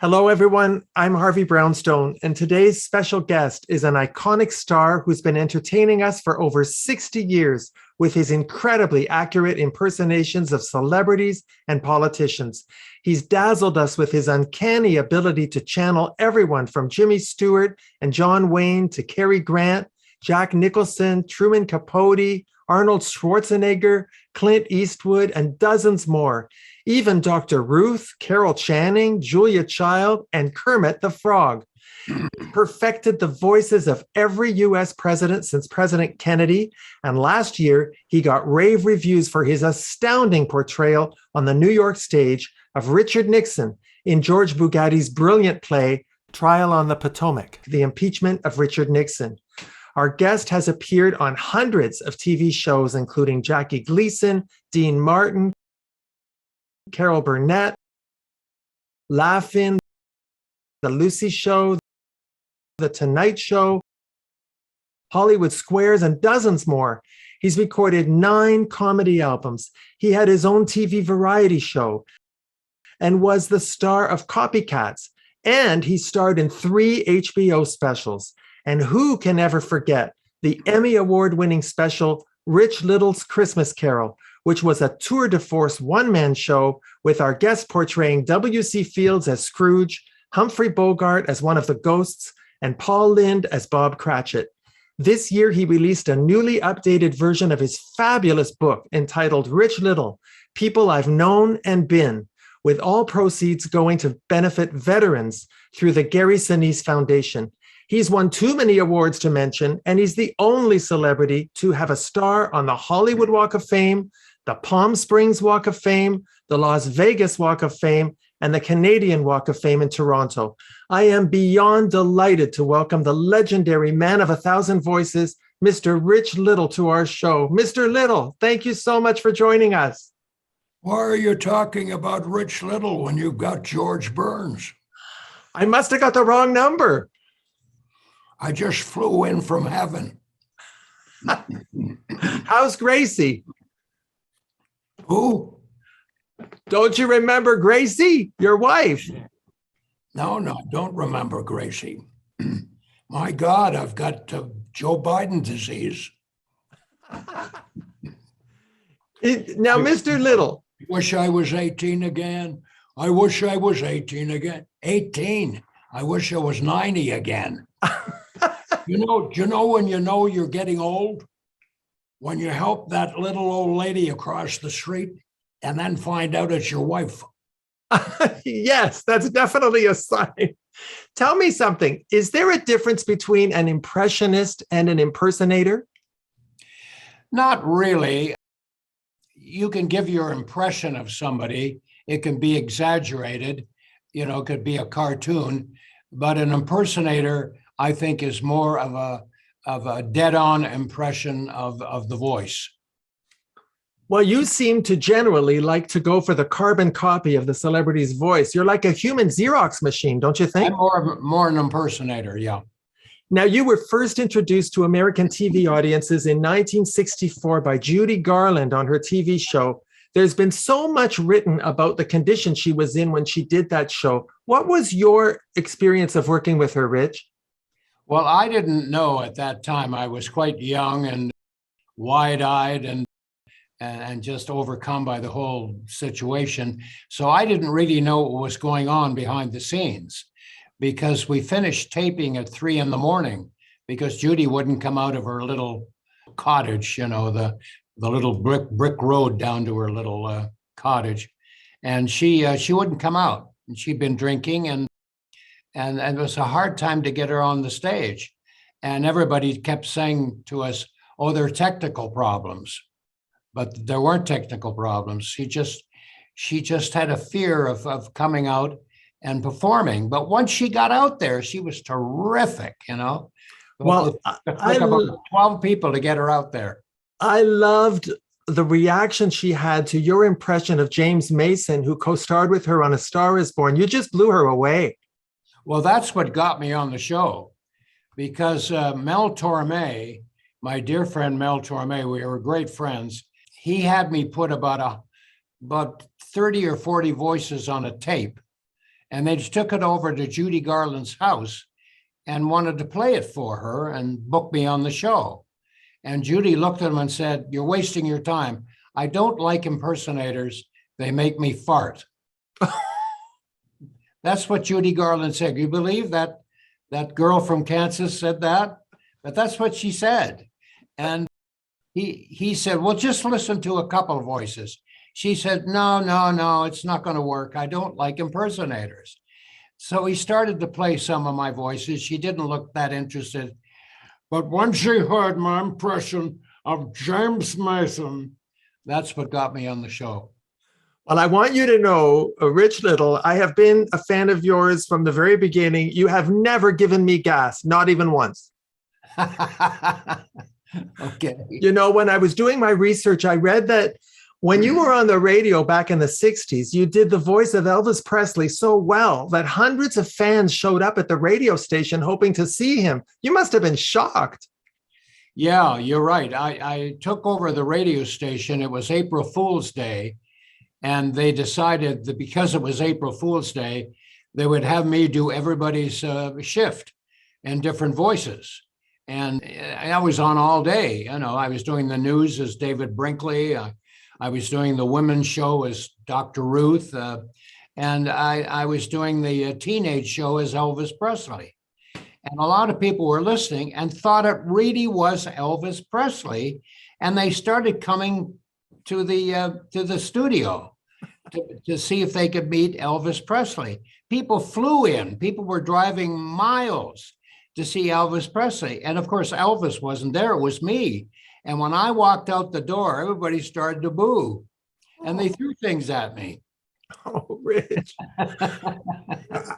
Hello, everyone. I'm Harvey Brownstone, and today's special guest is an iconic star who's been entertaining us for over 60 years with his incredibly accurate impersonations of celebrities and politicians. He's dazzled us with his uncanny ability to channel everyone from Jimmy Stewart and John Wayne to Cary Grant, Jack Nicholson, Truman Capote, Arnold Schwarzenegger, Clint Eastwood, and dozens more. Even Dr. Ruth, Carol Channing, Julia Child, and Kermit the Frog. Perfected the voices of every US president since President Kennedy, and last year he got rave reviews for his astounding portrayal on the New York stage of Richard Nixon in George Bugatti's brilliant play, Trial on the Potomac, The Impeachment of Richard Nixon. Our guest has appeared on hundreds of TV shows, including Jackie Gleason, Dean Martin, Carol Burnett, Laugh-In, The Lucy Show, The Tonight Show, Hollywood Squares, and dozens more. He's recorded 9 comedy albums. He had his own TV variety show and was the star of Copycats. And he starred in 3 HBO specials. And who can ever forget the Emmy Award-winning special, Rich Little's Christmas Carol, which was a tour de force one-man show with our guest portraying W.C. Fields as Scrooge, Humphrey Bogart as one of the ghosts, and Paul Lynde as Bob Cratchit. This year, he released a newly updated version of his fabulous book entitled Rich Little, People I've Known and Been, with all proceeds going to benefit veterans through the Gary Sinise Foundation. He's won too many awards to mention, and he's the only celebrity to have a star on the Hollywood Walk of Fame, the Palm Springs Walk of Fame, the Las Vegas Walk of Fame, and the Canadian Walk of Fame in Toronto. I am beyond delighted to welcome the legendary man of 1,000 voices, Mr. Rich Little, to our show. Mr. Little, thank you so much for joining us. Why are you talking about Rich Little when you've got George Burns? I must have got the wrong number. I just flew in from heaven. How's Gracie? Who? Don't you remember Gracie, your wife? No, don't remember Gracie. My God, I've got Joe Biden disease. Now, Mr. Little. I wish I was 18 again. I wish I was 18 again. 18. I wish I was 90 again. Do you know when you know you're getting old? When you help that little old lady across the street and then find out it's your wife. Yes, that's definitely a sign. Tell me something. Is there a difference between an impressionist and an impersonator? Not really. You can give your impression of somebody. It can be exaggerated. It could be a cartoon. But an impersonator, I think, is more of a dead-on impression of the voice. Well, you seem to generally like to go for the carbon copy of the celebrity's voice. You're like a human Xerox machine, don't you think? I'm more an impersonator, yeah. Now, you were first introduced to American TV audiences in 1964 by Judy Garland on her TV show. There's been so much written about the condition she was in when she did that show. What was your experience of working with her, Rich? Well, I didn't know at that time. I was quite young and wide-eyed and just overcome by the whole situation. So I didn't really know what was going on behind the scenes, because we finished taping at 3 a.m. because Judy wouldn't come out of her little cottage, the little brick road down to her little cottage, and she wouldn't come out. And she'd been drinking, and it was a hard time to get her on the stage. And everybody kept saying to us, "Oh, there are technical problems," but there weren't technical problems. She just had a fear of coming out and performing. But once she got out there, she was terrific. Well, it took about 12 people to get her out there. I loved the reaction she had to your impression of James Mason, who co-starred with her on A Star Is Born. You just blew her away. Well, that's what got me on the show, because Mel Torme, my dear friend Mel Torme, we were great friends. He had me put about 30 or 40 voices on a tape, and they took it over to Judy Garland's house and wanted to play it for her and book me on the show. And Judy looked at him and said, "You're wasting your time. I don't like impersonators. They make me fart." That's what Judy Garland said. You believe that that girl from Kansas said that? But that's what she said. And he said, "Well, just listen to a couple of voices." She said, no, it's not going to work. I don't like impersonators. So he started to play some of my voices. She didn't look that interested. But when she heard my impression of James Mason, that's what got me on the show. Well, I want you to know, Rich Little, I have been a fan of yours from the very beginning. You have never given me gas, not even once. Okay. You know, when I was doing my research, I read that when you were on the radio back in the 60s, you did the voice of Elvis Presley so well that hundreds of fans showed up at the radio station hoping to see him. You must have been shocked. Yeah, you're right. I took over the radio station. It was April Fool's Day. And they decided that because it was April Fool's Day, they would have me do everybody's shift and different voices. And I was on all day. You know, I was doing the news as David Brinkley. I was doing the women's show as Dr. Ruth. And I was doing the teenage show as Elvis Presley. And a lot of people were listening and thought it really was Elvis Presley. And they started coming to the studio to see if they could meet Elvis Presley. People flew in. People were driving miles to see Elvis Presley. And of course, Elvis wasn't there. It was me. And when I walked out the door, everybody started to boo. And they threw things at me. Oh, Rich.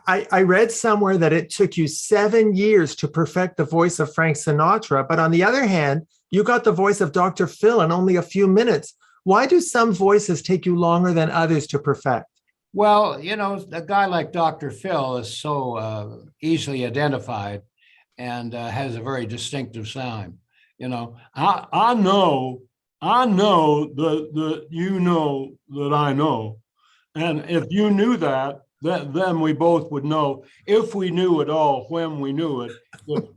I read somewhere that it took you 7 years to perfect the voice of Frank Sinatra. But on the other hand, you got the voice of Dr. Phil in only a few minutes. Why do some voices take you longer than others to perfect? Well, you know, a guy like Dr. Phil is so easily identified and has a very distinctive sound. You know, I know that you know that I know. And if you knew that, then we both would know if we knew it all, when we knew it,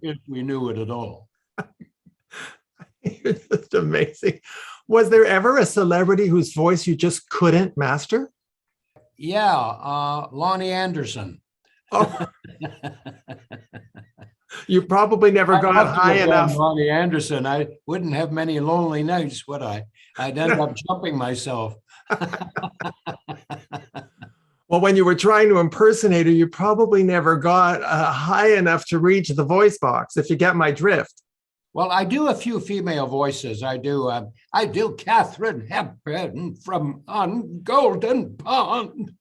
if we knew it at all. It's just amazing. Was there ever a celebrity whose voice you just couldn't master? Yeah, Lonnie Anderson. Oh. You probably never got high enough. Lonnie Anderson, I wouldn't have many lonely nights, would I? I'd end up jumping myself. Well, when you were trying to impersonate her, you probably never got high enough to reach the voice box, if you get my drift. Well, I do a few female voices. I do Katharine Hepburn from On Golden Pond.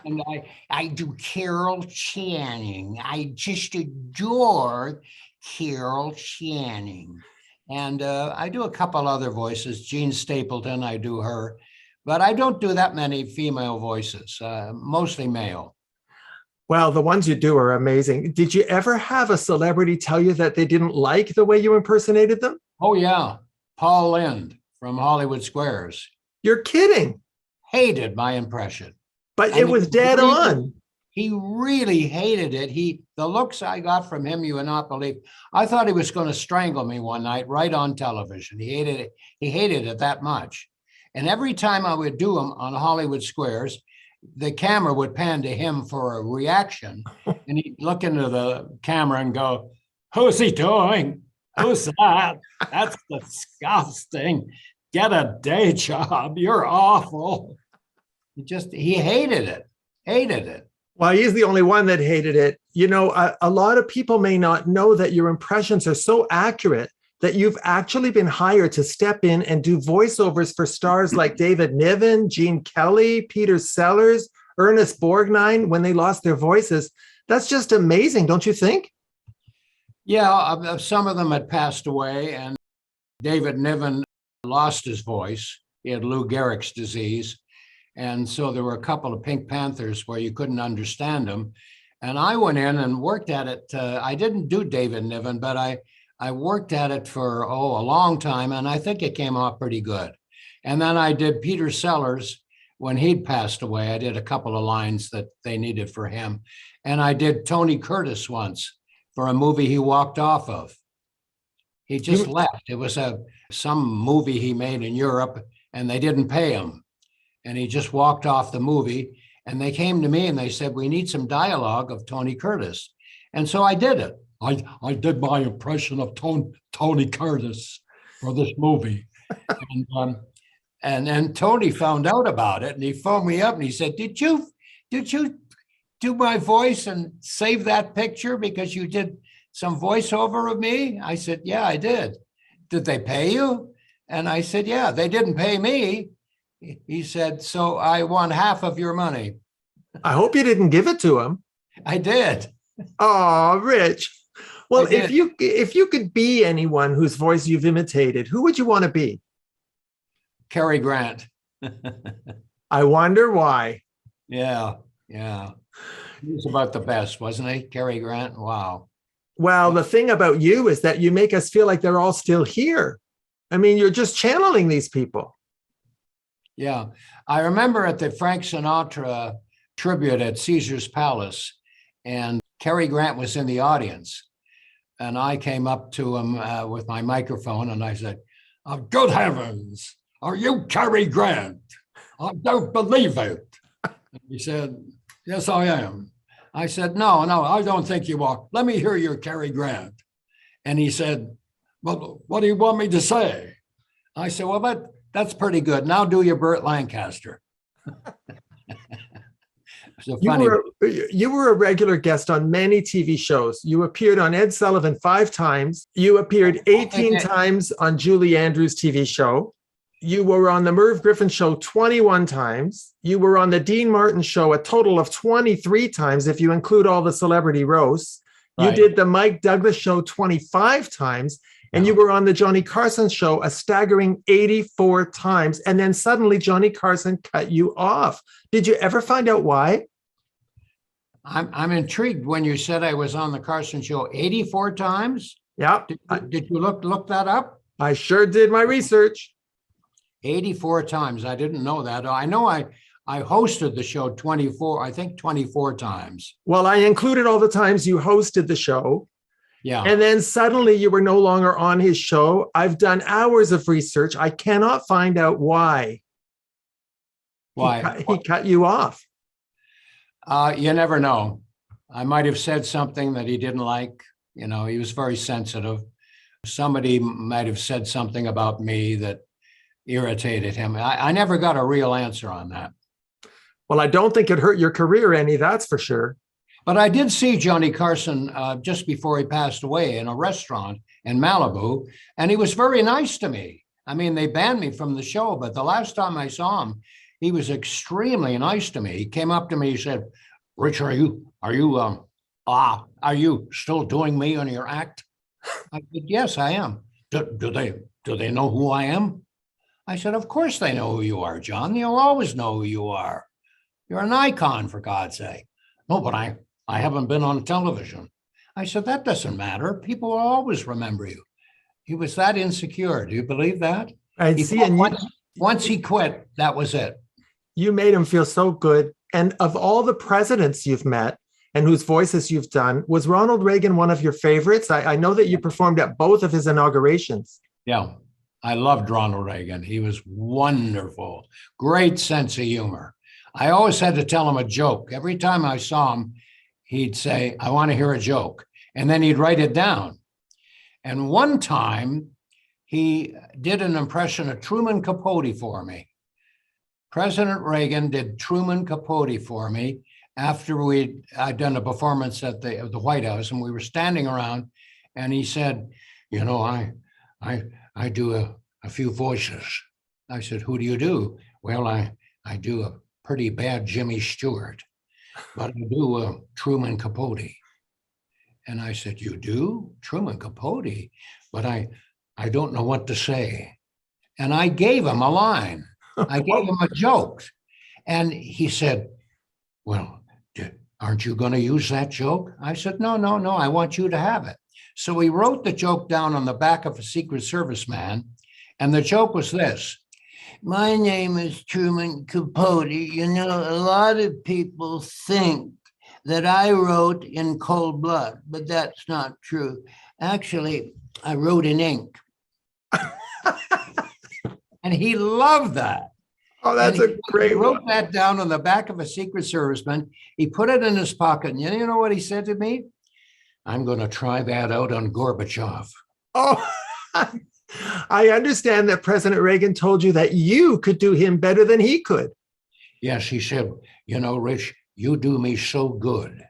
And I do Carol Channing. I just adore Carol Channing. And I do a couple other voices. Jean Stapleton, I do her. But I don't do that many female voices, mostly male. Well, the ones you do are amazing. Did you ever have a celebrity tell you that they didn't like the way you impersonated them? Oh, yeah. Paul Lynde from Hollywood Squares. You're kidding. Hated my impression. But it was dead on. He really hated it. The looks I got from him, you would not believe. I thought he was going to strangle me one night right on television. He hated it. He hated it that much. And every time I would do them on Hollywood Squares, the camera would pan to him for a reaction. And he'd look into the camera and go, "Who's he doing? Who's that? That's disgusting. Get a day job. You're awful." He hated it. Well, he's the only one that hated it. You know, a lot of people may not know that your impressions are so accurate that you've actually been hired to step in and do voiceovers for stars like David Niven, Gene Kelly, Peter Sellers, Ernest Borgnine when they lost their voices. That's just amazing, don't you think? Yeah, some of them had passed away, and David Niven lost his voice. He had Lou Gehrig's disease. And so there were a couple of Pink Panthers where you couldn't understand them. And I went in and worked at it. I didn't do David Niven, but I worked at it for, a long time. And I think it came off pretty good. And then I did Peter Sellers when he'd passed away, I did a couple of lines that they needed for him. And I did Tony Curtis once for a movie he walked off of. He just left. It was some movie he made in Europe, and they didn't pay him. And he just walked off the movie. And they came to me and they said, we need some dialogue of Tony Curtis. And so I did it. I did my impression of Tony Curtis for this movie. And then Tony found out about it, and he phoned me up and he said, did you do my voice and save that picture because you did some voiceover of me? I said, yeah, I did. Did they pay you? And I said, yeah, they didn't pay me. He said, so I want half of your money. I hope you didn't give it to him. I did. Oh, Rich. Well, if you could be anyone whose voice you've imitated, who would you want to be? Cary Grant. I wonder why. Yeah. He was about the best, wasn't he? Cary Grant. Wow. Well, the thing about you is that you make us feel like they're all still here. I mean, you're just channeling these people. Yeah. I remember at the Frank Sinatra tribute at Caesar's Palace, and Cary Grant was in the audience. And I came up to him with my microphone and I said, oh, good heavens, are you Cary Grant? I don't believe it. And he said, yes, I am. I said, no, I don't think you are. Let me hear your Cary Grant. And he said, well, what do you want me to say? I said, well, that's pretty good. Now do your Burt Lancaster. So you were a regular guest on many TV shows. You appeared on Ed Sullivan 5 times. You appeared 18 times on Julie Andrews' TV show. You were on the Merv Griffin Show 21 times. You were on the Dean Martin Show a total of 23 times, if you include all the celebrity roasts. Right. You did the Mike Douglas Show 25 times. And you were on the Johnny Carson Show a staggering 84 times. And then suddenly Johnny Carson cut you off. Did you ever find out why? I'm intrigued when you said I was on the Carson Show 84 times. Yeah. Did you look that up? I sure did my research. 84 times. I didn't know that. I know I hosted the show 24 times. Well, I included all the times you hosted the show. Yeah. And then suddenly you were no longer on his show. I've done hours of research. I cannot find out why. Why? He cut you off. You never know. I might have said something that he didn't like. You know, he was very sensitive. Somebody might have said something about me that irritated him. I never got a real answer on that. Well, I don't think it hurt your career any, that's for sure. But I did see Johnny Carson just before he passed away in a restaurant in Malibu, and he was very nice to me. I mean, they banned me from the show, but the last time I saw him, he was extremely nice to me. He came up to me, he said, Rich, are you still doing me on your act? I said, yes, I am. Do they know who I am? I said, of course they know who you are, John. They'll always know who you are. You're an icon, for God's sake. No, but I haven't been on television. I said, that doesn't matter. People will always remember you. He was that insecure. Do you believe that? Once he quit, that was it. You made him feel so good. And of all the presidents you've met and whose voices you've done, was Ronald Reagan one of your favorites? I know that you performed at both of his inaugurations. Yeah, I loved Ronald Reagan. He was wonderful. Great sense of humor. I always had to tell him a joke. Every time I saw him, he'd say, I want to hear a joke. And then he'd write it down. And one time he did an impression of Truman Capote for me. President Reagan did Truman Capote for me after I'd done a performance at the White House, and we were standing around, and he said, you know, I do a few voices. I said, who do you do? Well, I do a pretty bad Jimmy Stewart, but I do a Truman Capote. And I said, you do? Truman Capote? But I don't know what to say. And I gave him a line. I gave him a joke. And he said, well, aren't you going to use that joke? I said, no, I want you to have it. So he wrote the joke down on the back of a Secret Service man. And the joke was this: My name is Truman Capote. You know, a lot of people think that I wrote in cold blood, but that's not true. Actually, I wrote in ink. And he loved that. Oh, that's a great He wrote one. that down on the back of a Secret Serviceman. He put it in his pocket. And you know what he said to me? I'm going to try that out on Gorbachev. Oh, I understand that President Reagan told you that you could do him better than he could. Yes, he said, you know, Rich, you do me so good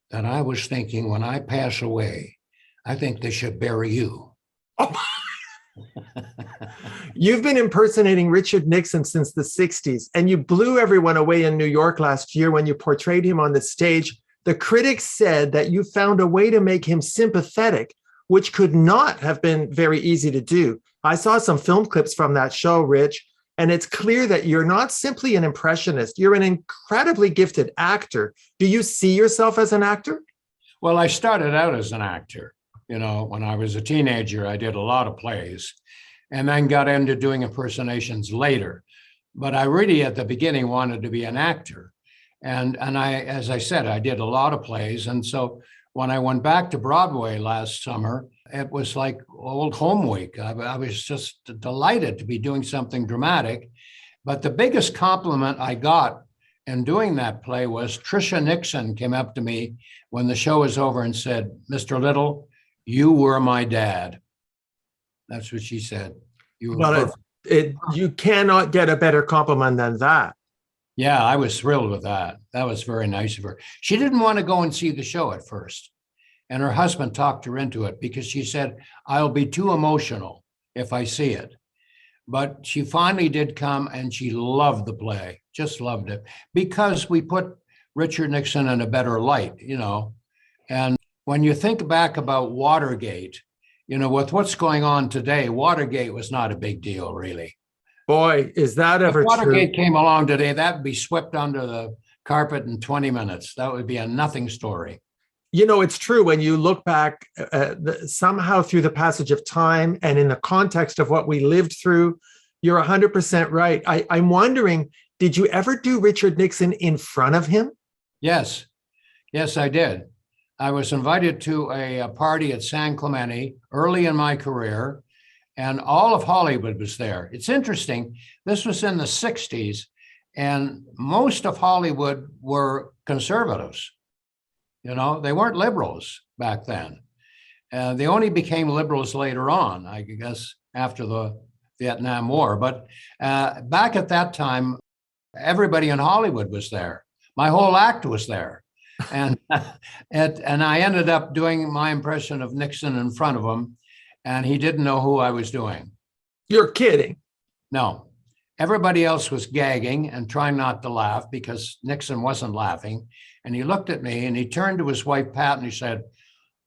that I was thinking when I pass away, I think they should bury you. Oh. You've been impersonating Richard Nixon since the 60s, and you blew everyone away in New York last year when you portrayed him on the stage. The critics said that you found a way to make him sympathetic, which could not have been very easy to do. I saw some film clips from that show, Rich, and it's clear that you're not simply an impressionist. You're an incredibly gifted actor. Do you see yourself as an actor? Well, I started out as an actor. You know, when I was a teenager, I did a lot of plays and then got into doing impersonations later. But I really, at the beginning, wanted to be an actor. And I, as I said, I did a lot of plays. And so when I went back to Broadway last summer, it was like old home week. I was just delighted to be doing something dramatic. But the biggest compliment I got in doing that play was Tricia Nixon came up to me when the show was over and said, Mr. Little, you were my dad. That's what she said. You were you cannot get a better compliment than that. Yeah, I was thrilled with that. That was very nice of her. She didn't want to go and see the show at first. And her husband talked her into it because she said, I'll be too emotional if I see it. But she finally did come and she loved the play, just loved it, because we put Richard Nixon in a better light, you know. And when you think back about Watergate, you know, with what's going on today, Watergate was not a big deal, really. Boy, is that ever If Watergate true? came along today, that would be swept under the carpet in 20 minutes. That would be a nothing story. You know, it's true when you look back somehow through the passage of time and in the context of what we lived through, you're 100% right. I'm wondering, did you ever do Richard Nixon in front of him? Yes. Yes, I did. I was invited to a party at San Clemente early in my career, and all of Hollywood was there. It's interesting. This was in the 60s, and most of Hollywood were conservatives. You know, they weren't liberals back then. They only became liberals later on, I guess, after the Vietnam War. But back at that time, everybody in Hollywood was there. My whole act was there. And and I ended up doing my impression of Nixon in front of him, and he didn't know who I was doing. You're kidding. No, everybody else was gagging and trying not to laugh because Nixon wasn't laughing. And he looked at me and he turned to his wife, Pat, and he said,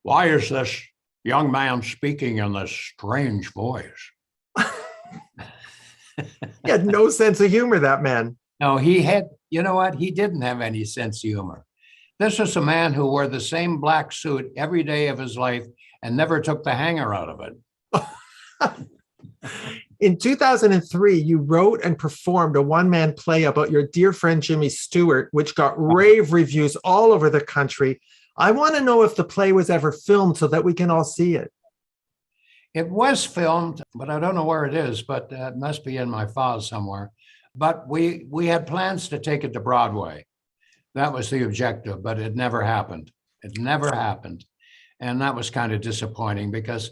"Why is this young man speaking in this strange voice?" He had no sense of humor, that man. No, he had, you know what? He didn't have any sense of humor. This was a man who wore the same black suit every day of his life and never took the hanger out of it. In 2003, you wrote and performed a one-man play about your dear friend Jimmy Stewart, which got rave reviews all over the country. I want to know if the play was ever filmed so that we can all see it. It was filmed, but I don't know where it is, but it must be in my files somewhere. But we had plans to take it to Broadway. That was the objective, but it never happened. It never happened. And that was kind of disappointing because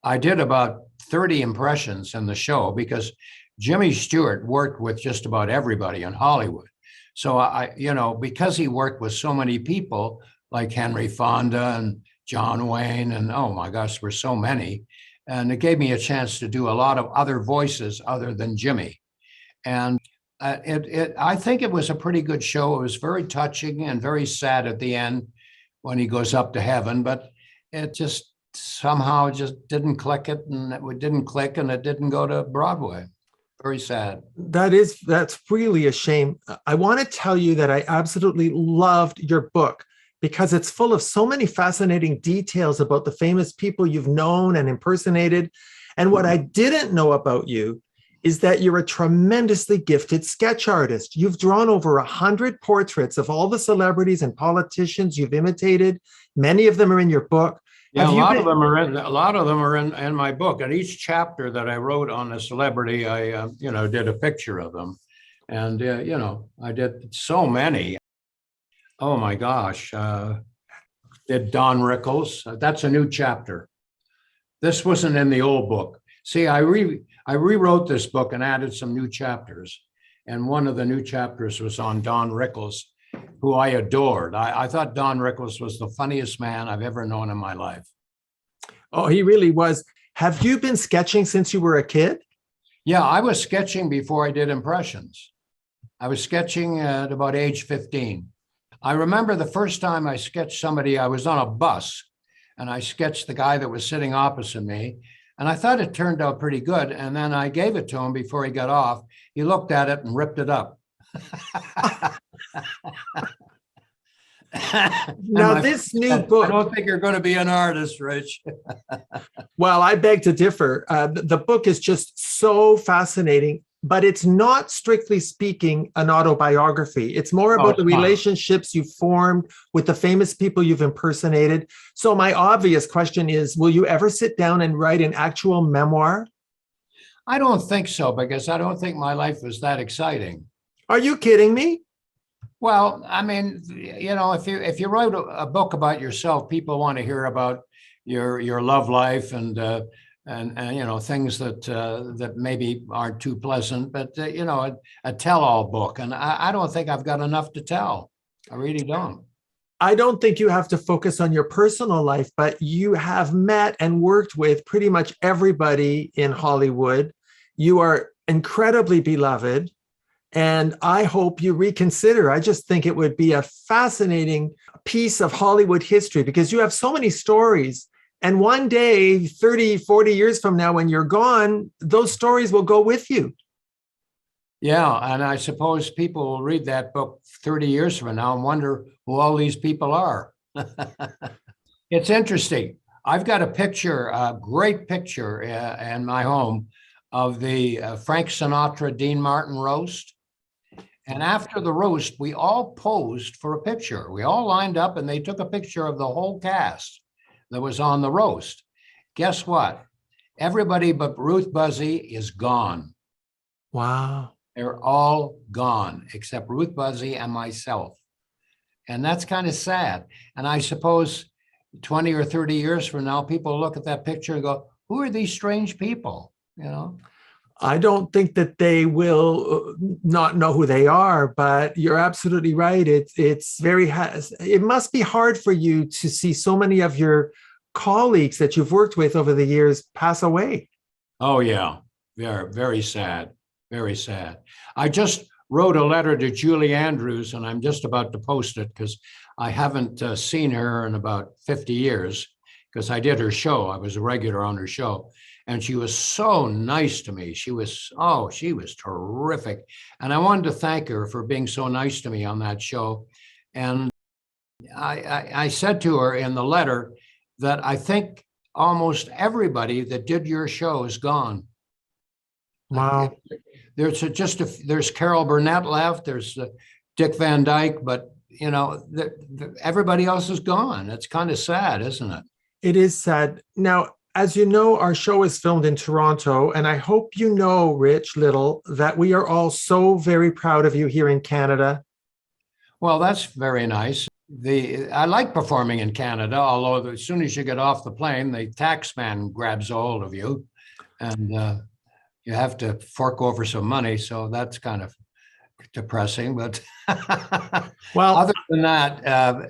I did about 30 impressions in the show because Jimmy Stewart worked with just about everybody in Hollywood. So I, you know, because he worked with so many people like Henry Fonda and John Wayne, and oh my gosh, there were so many. And it gave me a chance to do a lot of other voices other than Jimmy. And I think it was a pretty good show. It was very touching and very sad at the end when he goes up to heaven, but it just somehow just didn't click it, and it didn't click, and it didn't go to Broadway. Very sad. That's really a shame. I want to tell you that I absolutely loved your book because it's full of so many fascinating details about the famous people you've known and impersonated. And what I didn't know about you is that you're a tremendously gifted sketch artist. You've drawn over 100 portraits of all the celebrities and politicians you've imitated. Many of them are in your book. Yeah, a lot of them are in my book. And each chapter that I wrote on a celebrity, I did a picture of them. And I did so many. Oh my gosh. Did Don Rickles. That's a new chapter. This wasn't in the old book. See, I rewrote this book and added some new chapters. And one of the new chapters was on Don Rickles, who I adored. I thought Don Rickles was the funniest man I've ever known in my life. Oh, he really was. Have you been sketching since you were a kid? Yeah, I was sketching before I did impressions. I was sketching at about age 15. I remember the first time I sketched somebody, I was on a bus and I sketched the guy that was sitting opposite me. And I thought it turned out pretty good. And then I gave it to him before he got off. He looked at it and ripped it up. Now, this new book. I don't think you're going to be an artist, Rich. Well, I beg to differ. The book is just so fascinating, but it's not, strictly speaking, an autobiography. It's more about the relationships you formed with the famous people you've impersonated. So my obvious question is, will you ever sit down and write an actual memoir? I don't think so, because I don't think my life was that exciting. Are you kidding me? Well, I mean, if you write a book about yourself, people want to hear about your love life and things that maybe aren't too pleasant, but a tell-all book. And I don't think I've got enough to tell. I really don't. I don't think you have to focus on your personal life, but you have met and worked with pretty much everybody in Hollywood. You are incredibly beloved. And I hope you reconsider. I just think it would be a fascinating piece of Hollywood history because you have so many stories. And one day, 30, 40 years from now, when you're gone, those stories will go with you. Yeah. And I suppose people will read that book 30 years from now and wonder who all these people are. It's interesting. I've got a picture, a great picture in my home of the Frank Sinatra, Dean Martin roast. And after the roast, we all posed for a picture. We all lined up and they took a picture of the whole cast that was on the roast. Guess what? Everybody but Ruth Buzzy is gone. Wow. They're all gone except Ruth Buzzy and myself. And that's kind of sad. And I suppose 20 or 30 years from now, people look at that picture and go, who are these strange people? I don't think that they will not know who they are, but you're absolutely right. It must be hard for you to see so many of your colleagues that you've worked with over the years pass away. Oh, yeah. Very, very sad. Very sad. I just wrote a letter to Julie Andrews, and I'm just about to post it because I haven't seen her in about 50 years because I did her show. I was a regular on her show. And she was so nice to me. She was terrific. And I wanted to thank her for being so nice to me on that show. And I said to her in the letter that I think almost everybody that did your show is gone. Wow. There's Carol Burnett left. There's Dick Van Dyke, but everybody else is gone. It's kind of sad, isn't it? It is sad. Now, as you know, our show is filmed in Toronto, and I hope you know, Rich Little, that we are all so very proud of you here in Canada. Well, that's very nice. I like performing in Canada, although as soon as you get off the plane, the tax man grabs a hold of you, and you have to fork over some money. So that's kind of depressing. But well, other than that,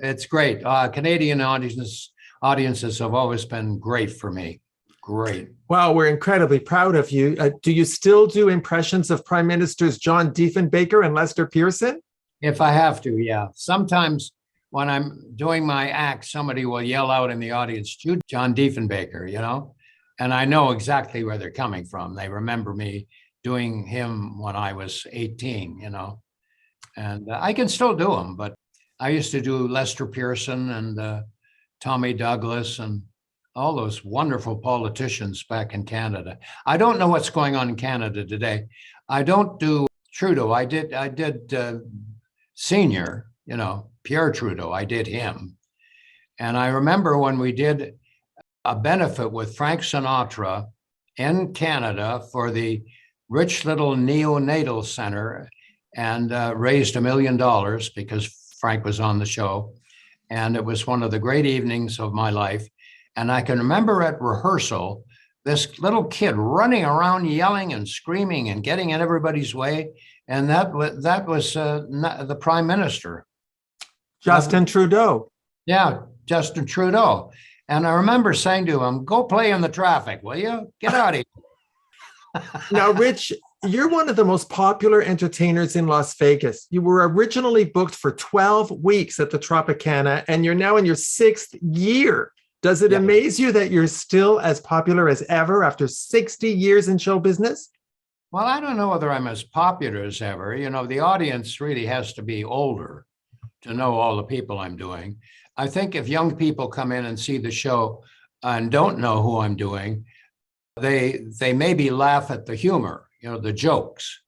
it's great. Canadian audiences have always been great for me. Great. Well, we're incredibly proud of you. Do you still do impressions of Prime Ministers John Diefenbaker and Lester Pearson? If I have to, yeah. Sometimes when I'm doing my act, somebody will yell out in the audience, John Diefenbaker, and I know exactly where they're coming from. They remember me doing him when I was 18, and I can still do them, but I used to do Lester Pearson and Tommy Douglas and all those wonderful politicians back in Canada. I don't know what's going on in Canada today. I don't do Trudeau. I did Senior, Pierre Trudeau. I did him. And I remember when we did a benefit with Frank Sinatra in Canada for the Rich Little Neonatal Center, and raised $1 million because Frank was on the show. And it was one of the great evenings of my life. And I can remember at rehearsal, this little kid running around yelling and screaming and getting in everybody's way. And that was the Prime Minister. Justin Trudeau. Yeah, Justin Trudeau. And I remember saying to him, go play in the traffic, will you? Get out of here. Now, Rich, you're one of the most popular entertainers in Las Vegas. You were originally booked for 12 weeks at the Tropicana, and you're now in your 6th year. Does it amaze you that you're still as popular as ever after 60 years in show business? Well, I don't know whether I'm as popular as ever. The audience really has to be older to know all the people I'm doing. I think if young people come in and see the show and don't know who I'm doing, they maybe laugh at the humor, the jokes.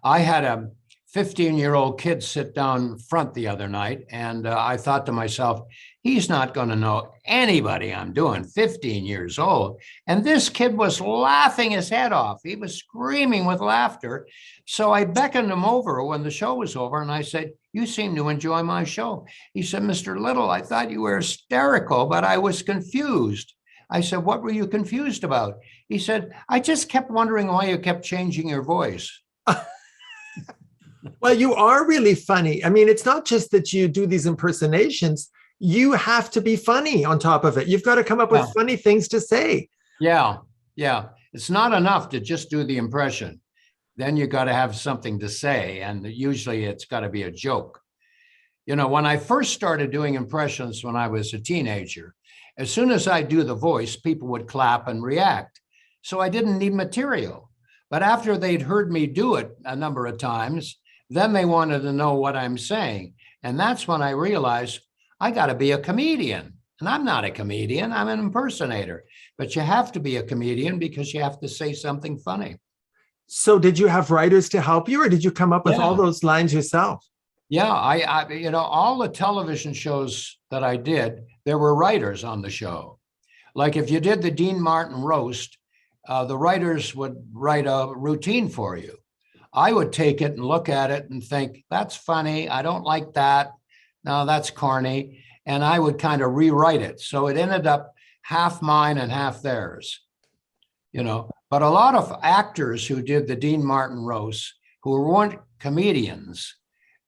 I had a 15-year-old kid sit down front the other night, and I thought to myself, he's not going to know anybody I'm doing, 15 years old. And this kid was laughing his head off. He was screaming with laughter. So I beckoned him over when the show was over, and I said, you seem to enjoy my show. He said, Mr. Little, I thought you were hysterical, but I was confused. I said, what were you confused about? He said, I just kept wondering why you kept changing your voice. Well, you are really funny. I mean, it's not just that you do these impersonations. You have to be funny on top of it. You've got to come up with funny things to say. Yeah. It's not enough to just do the impression. Then you got to have something to say. And usually it's got to be a joke. When I first started doing impressions when I was a teenager, as soon as I do the voice, people would clap and react. So I didn't need material. But after they'd heard me do it a number of times, then they wanted to know what I'm saying. And that's when I realized I got to be a comedian. And I'm not a comedian, I'm an impersonator. But you have to be a comedian because you have to say something funny. So did you have writers to help you, or did you come up with all those lines yourself? Yeah, I all the television shows that I did, there were writers on the show. Like if you did the Dean Martin roast, the writers would write a routine for you. I would take it and look at it and think, that's funny. I don't like that. No, that's corny. And I would kind of rewrite it. So it ended up half mine and half theirs, But a lot of actors who did the Dean Martin roast, who weren't comedians,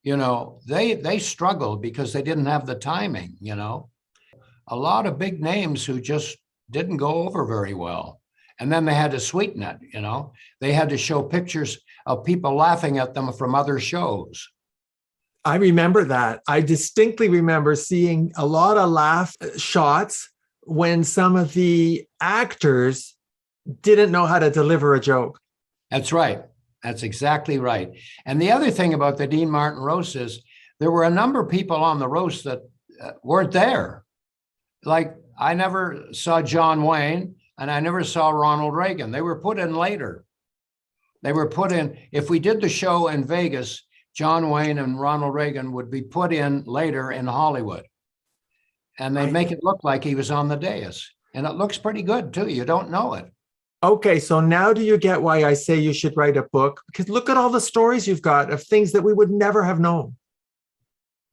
they struggled because they didn't have the timing, A lot of big names who just didn't go over very well. And then they had to sweeten it, They had to show pictures of people laughing at them from other shows. I remember that. I distinctly remember seeing a lot of laugh shots when some of the actors didn't know how to deliver a joke. That's right. That's exactly right. And the other thing about the Dean Martin roast is there were a number of people on the roast that weren't there. Like I never saw John Wayne and I never saw Ronald Reagan. They were put in later. They were put in, if we did the show in Vegas, John Wayne and Ronald Reagan would be put in later in Hollywood. And they make it look like he was on the dais. And it looks pretty good too. You don't know it. Okay, so now do you get why I say you should write a book? Because look at all the stories you've got of things that we would never have known.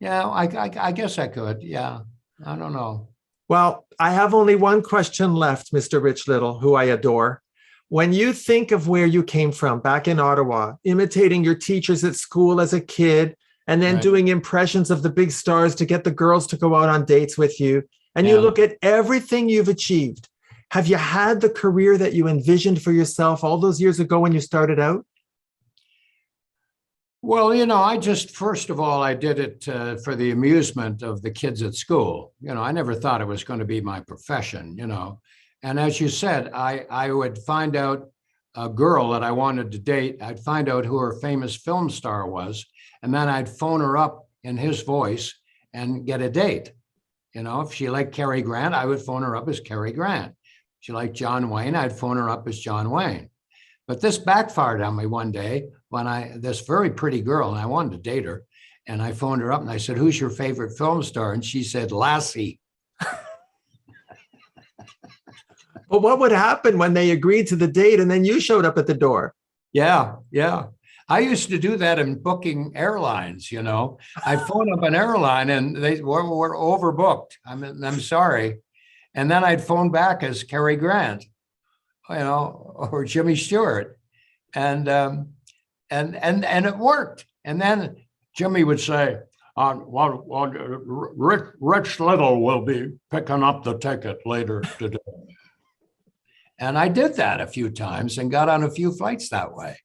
Yeah, I guess I could. Yeah, I don't know. Well, I have only one question left, Mr. Rich Little, who I adore. When you think of where you came from back in Ottawa, imitating your teachers at school as a kid, and then doing impressions of the big stars to get the girls to go out on dates with you, and you look at everything you've achieved, have you had the career that you envisioned for yourself all those years ago when you started out? Well, first of all, I did it for the amusement of the kids at school. I never thought it was going to be my profession, And as you said, I would find out a girl that I wanted to date. I'd find out who her famous film star was, and then I'd phone her up in his voice and get a date. If she liked Cary Grant, I would phone her up as Cary Grant. If she liked John Wayne, I'd phone her up as John Wayne. But this backfired on me one day when this very pretty girl, and I wanted to date her, and I phoned her up and I said, "Who's your favorite film star?" And she said, "Lassie." But what would happen when they agreed to the date and then you showed up at the door? Yeah. I used to do that in booking airlines, I phone up an airline and they were overbooked. I'm sorry. And then I'd phone back as Cary Grant, or Jimmy Stewart. And it worked. And then Jimmy would say, Rich Little will be picking up the ticket later today. And I did that a few times and got on a few flights that way.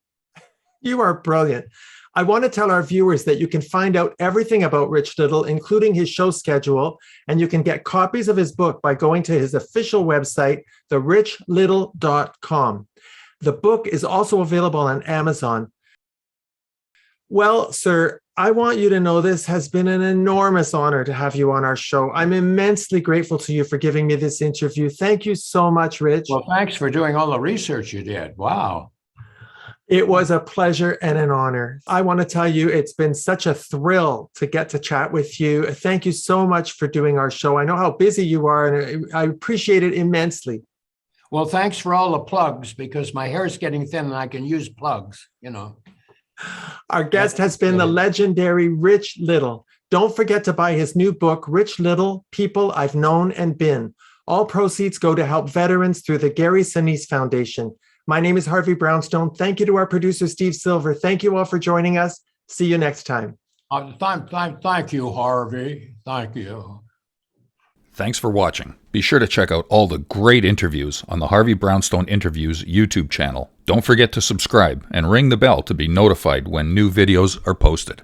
You are brilliant. I want to tell our viewers that you can find out everything about Rich Little, including his show schedule, and you can get copies of his book by going to his official website, therichlittle.com. The book is also available on Amazon. Well, sir, I want you to know this has been an enormous honor to have you on our show. I'm immensely grateful to you for giving me this interview. Thank you so much, Rich. Well, thanks for doing all the research you did. Wow. It was a pleasure and an honor. I want to tell you, it's been such a thrill to get to chat with you. Thank you so much for doing our show. I know how busy you are, and I appreciate it immensely. Well, thanks for all the plugs, because my hair is getting thin and I can use plugs, Our guest has been the legendary Rich Little. Don't forget to buy his new book, Rich Little, People I've Known and Been. All proceeds go to help veterans through the Gary Sinise Foundation. My name is Harvey Brownstone. Thank you to our producer, Steve Silver. Thank you all for joining us. See you next time. Thank you, Harvey. Thank you. Thanks for watching. Be sure to check out all the great interviews on the Harvey Brownstone Interviews YouTube channel. Don't forget to subscribe and ring the bell to be notified when new videos are posted.